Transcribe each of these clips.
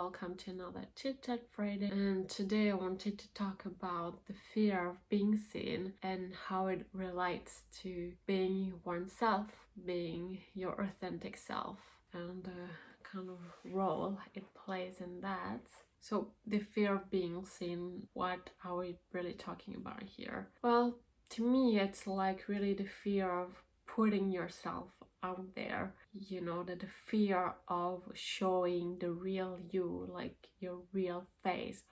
welcome to another Chit Chat Friday. And today I wanted to talk about the fear of being seen and how it relates to being oneself, being your authentic self, and the kind of role it plays in that. So the fear of being seen, what are we really talking about here? Well, to me, it's like really the fear of putting yourself out there, that the fear of showing the real you, like your real face,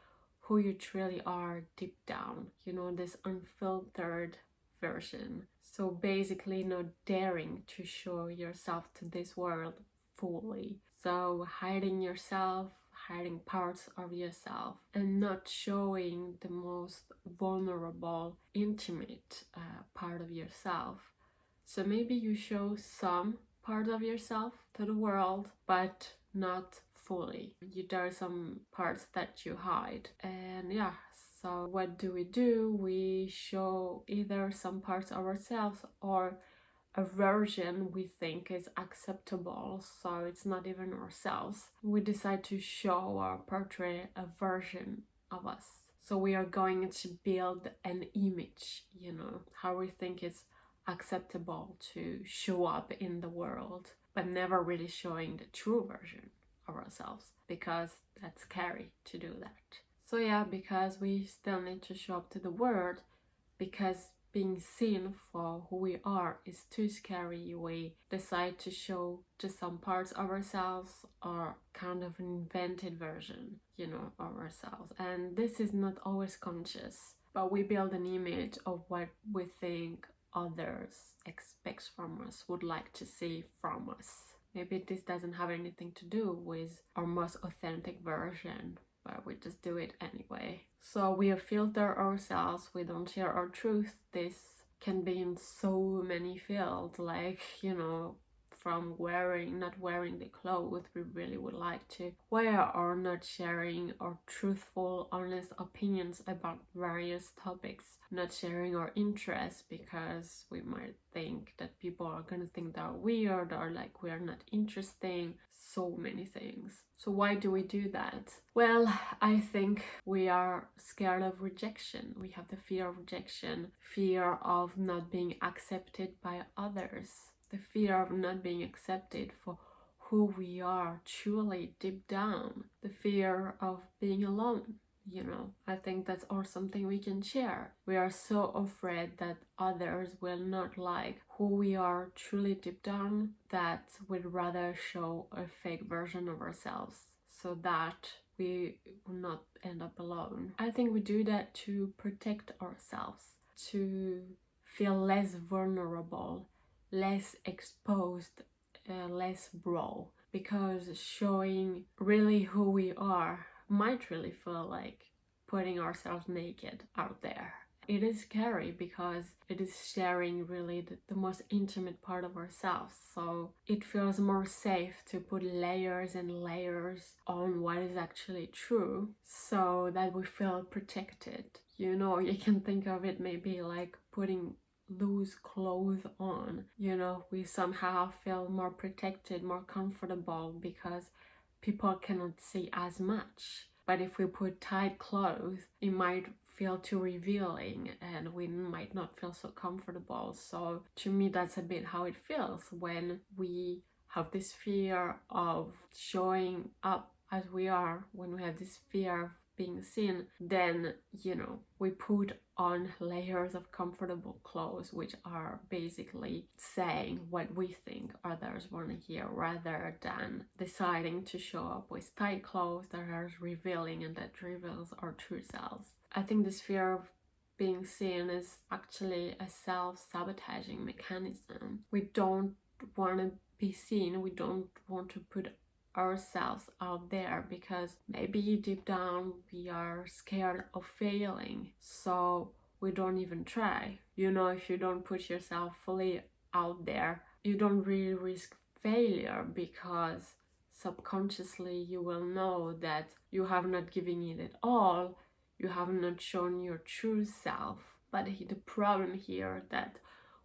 who you truly are deep down, this unfiltered version. So basically not daring to show yourself to this world fully. So hiding yourself, hiding parts of yourself, and not showing the most vulnerable, intimate part of yourself. So maybe you show some part of yourself to the world, but not fully. There are some parts that you hide. And yeah, so what do? We show either some parts of ourselves or a version we think is acceptable, so it's not even ourselves. We decide to show or portray a version of us. So we are going to build an image, how we think it's acceptable to show up in the world, but never really showing the true version of ourselves, because that's scary to do that. So yeah, because we still need to show up to the world, because being seen for who we are is too scary, we decide to show just some parts of ourselves or kind of an invented version, of ourselves. And this is not always conscious, but we build an image of what we think others expect from us, would like to see from us. Maybe this doesn't have anything to do with our most authentic version, but we just do it anyway. So we filter ourselves, we don't share our truth. This can be in so many fields, like, from not wearing the clothes we really would like to wear, or not sharing our truthful, honest opinions about various topics, not sharing our interests because we might think that people are gonna think that we're weird or like we are not interesting. So many things. So why do we do that? Well, I think we are scared of rejection. We have the fear of rejection, fear of not being accepted by others, the fear of not being accepted for who we are truly deep down, the fear of being alone. I think that's all something we can share. We are so afraid that others will not like who we are truly deep down that we'd rather show a fake version of ourselves so that we will not end up alone. I think we do that to protect ourselves, to feel less vulnerable, less exposed, less raw, because showing really who we are might really feel like putting ourselves naked out there. It is scary because it is sharing really the most intimate part of ourselves. So it feels more safe to put layers and layers on what is actually true so that we feel protected. You can think of it maybe like putting loose clothes on. We somehow feel more protected, more comfortable because people cannot see as much. But if we put tight clothes, it might feel too revealing and we might not feel so comfortable. So to me, that's a bit how it feels when we have this fear of showing up as we are, when we have this fear of being seen, then we put on layers of comfortable clothes, which are basically saying what we think others want to hear, rather than deciding to show up with tight clothes that are revealing and that reveals our true selves. I think this fear of being seen is actually a self-sabotaging mechanism. We don't want to be seen, we don't want to put ourselves out there because maybe deep down we are scared of failing, so we don't even try. If you don't put yourself fully out there, you don't really risk failure, because subconsciously you will know that you have not given it at all, you have not shown your true self. But the problem here that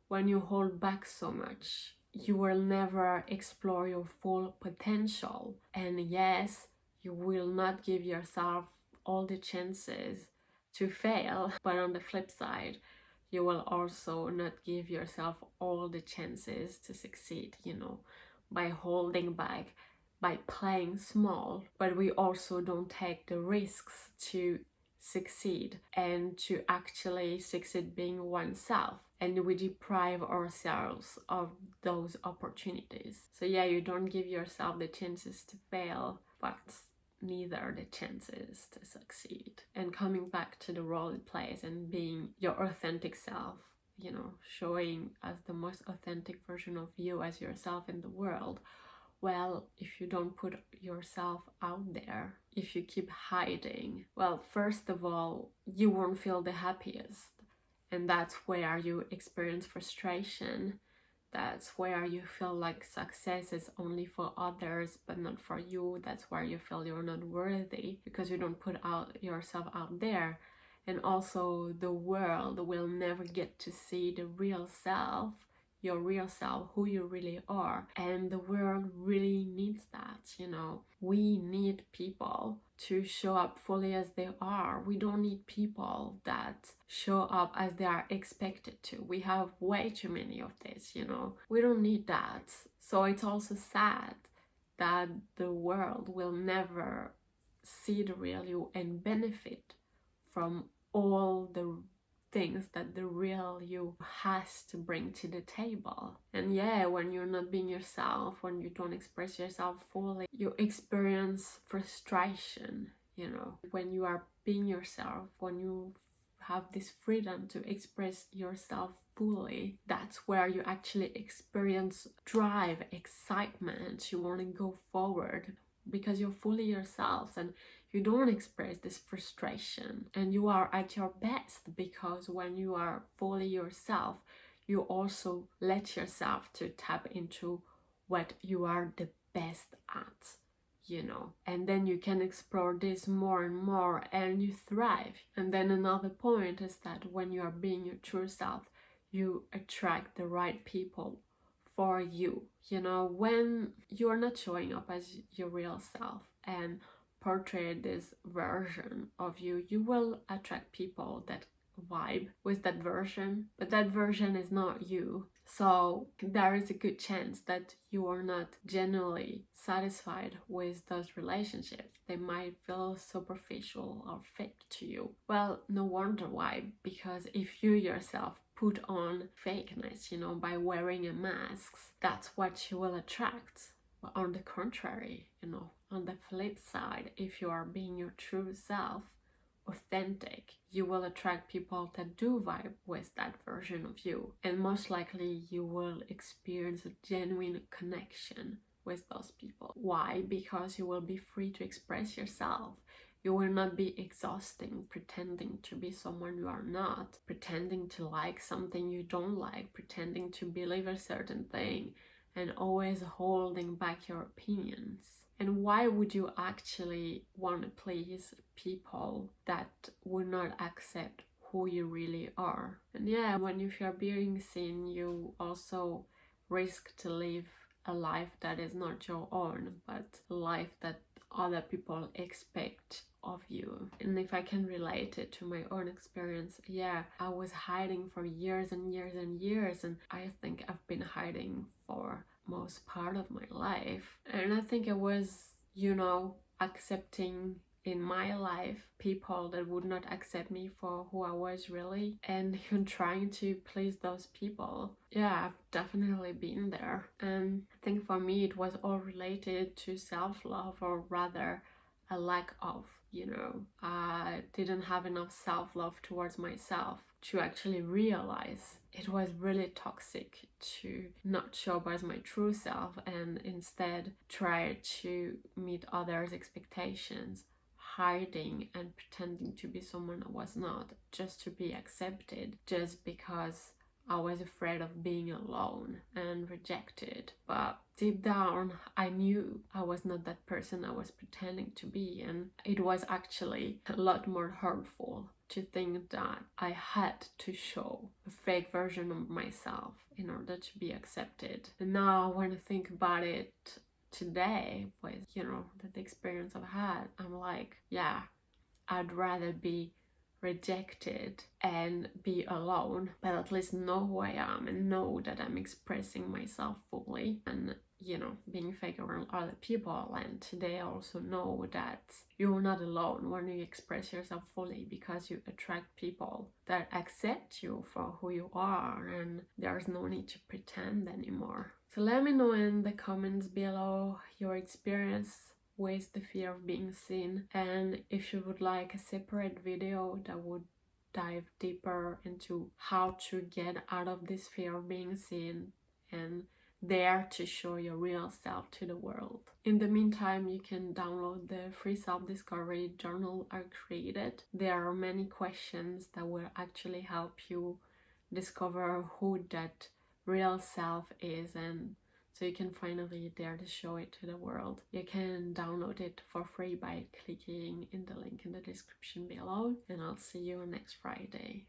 when you hold back so much, you will never explore your full potential. And yes, you will not give yourself all the chances to fail. But on the flip side, you will also not give yourself all the chances to succeed, by holding back, by playing small. But we also don't take the risks to succeed and to actually succeed being oneself, and we deprive ourselves of those opportunities. So yeah, you don't give yourself the chances to fail, but neither the chances to succeed. And coming back to the role it plays and being your authentic self, showing as the most authentic version of you as yourself in the world. Well, if you don't put yourself out there, if you keep hiding, well, first of all, you won't feel the happiest. And that's where you experience frustration. That's where you feel like success is only for others but not for you. That's where you feel you're not worthy because you don't put yourself out there. And also, the world will never get to see the real self, your real self, who you really are. And the world really needs that, We need people to show up fully as they are. We don't need people that show up as they are expected to. We have way too many of this, We don't need that. So it's also sad that the world will never see the real you and benefit from all the things that the real you has to bring to the table. And yeah, when you're not being yourself, when you don't express yourself fully, you experience frustration, When you are being yourself, when you have this freedom to express yourself fully, that's where you actually experience drive, excitement. You want to go forward because you're fully yourself and you don't express this frustration, and you are at your best because when you are fully yourself, you also let yourself to tap into what you are the best at, and then you can explore this more and more and you thrive. And then another point is that when you are being your true self, you attract the right people for you. When you're not showing up as your real self and portray this version of you, you will attract people that vibe with that version, but that version is not you. So there is a good chance that you are not genuinely satisfied with those relationships. They might feel superficial or fake to you. Well, no wonder why, because if you yourself put on fakeness, by wearing a mask, that's what you will attract. But on the contrary, on the flip side, if you are being your true self, authentic, you will attract people that do vibe with that version of you. And most likely you will experience a genuine connection with those people. Why? Because you will be free to express yourself. You will not be exhausting, pretending to be someone you are not, pretending to like something you don't like, pretending to believe a certain thing, and always holding back your opinions. And why would you actually want to please people that would not accept who you really are? And yeah, if you're being seen, you also risk to live a life that is not your own, but a life that other people expect of you. And if I can relate it to my own experience, yeah, I was hiding for years and years and years, and I think I've been hiding for most part of my life. And I think I was, accepting in my life people that would not accept me for who I was really, and even trying to please those people. Yeah, I've definitely been there. And I think for me it was all related to self-love, or rather a lack of, I didn't have enough self-love towards myself to actually realize it was really toxic to not show up as my true self and instead try to meet others' expectations, hiding and pretending to be someone I was not, just to be accepted, just because I was afraid of being alone and rejected. But deep down, I knew I was not that person I was pretending to be, and it was actually a lot more hurtful to think that I had to show a fake version of myself in order to be accepted. And now when I think about it, today, with, you know, the experience I've had, I'm like, yeah, I'd rather be rejected and be alone, but at least know who I am and know that I'm expressing myself fully, and, you know, being fake around other people. And today I also know that you're not alone when you express yourself fully, because you attract people that accept you for who you are, and there's no need to pretend anymore. So let me know in the comments below your experience with the fear of being seen, and if you would like a separate video that would dive deeper into how to get out of this fear of being seen and dare to show your real self to the world. In the meantime, you can download the free self-discovery journal I created. There are many questions that will actually help you discover who that real self is, and so you can finally dare to show it to the world. You can download it for free by clicking in the link in the description below, and I'll see you next Friday.